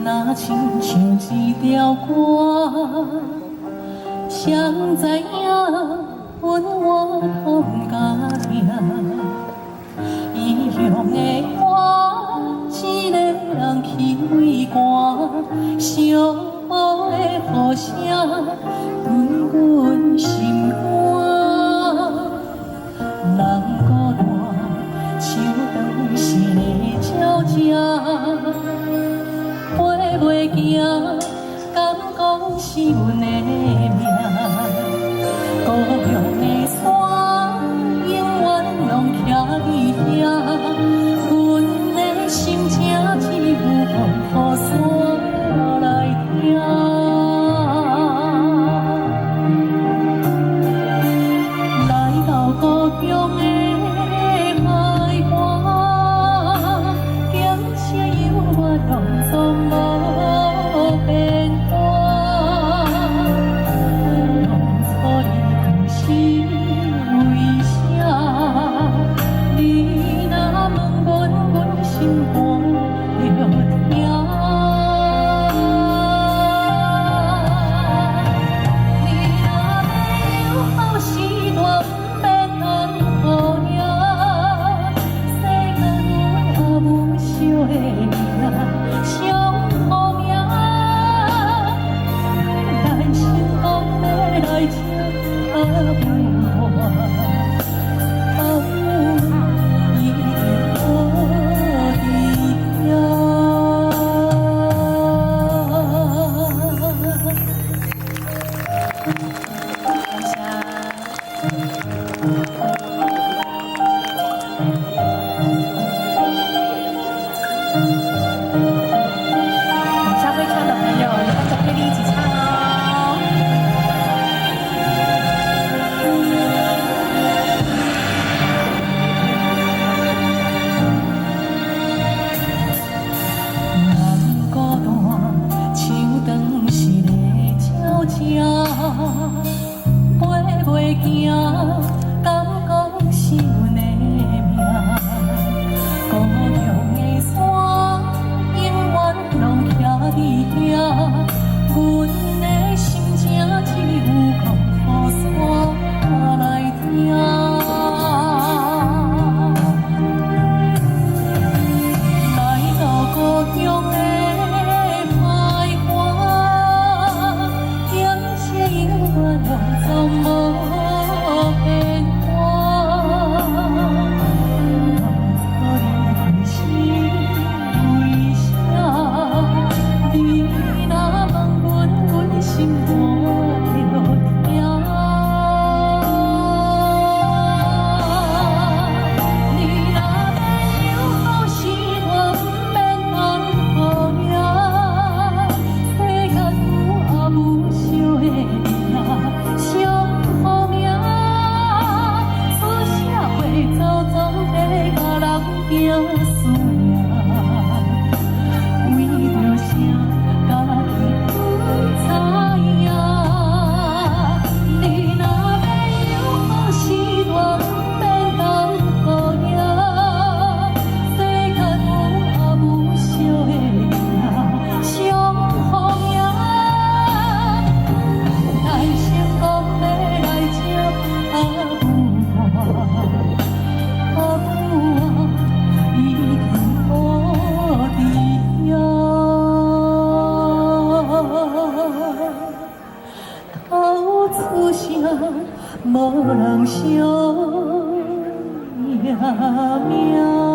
若亲像一条歌，谁知影阮我同家庭，异乡的我，一个人去为寒，寂寞的雨声对阮心肝。人孤单，像当时的鸟只。飞袂行，敢讲是阮的命。故乡的山，永远拢徛伫遐。阮的心情只有风雨伞来听。来到故乡的海岸，咸涩忧郁拢总无。下会唱的朋友，你跟着佩丽一起唱哦。人孤单，像当时的鸟只，飞袂行，敢讲是阮的命。故乡的山，永远拢徛伫遐。阮的心情只有风雨伞来听。来到故乡的海岸，咸涩忧郁拢总无变化。此生无人相爷命。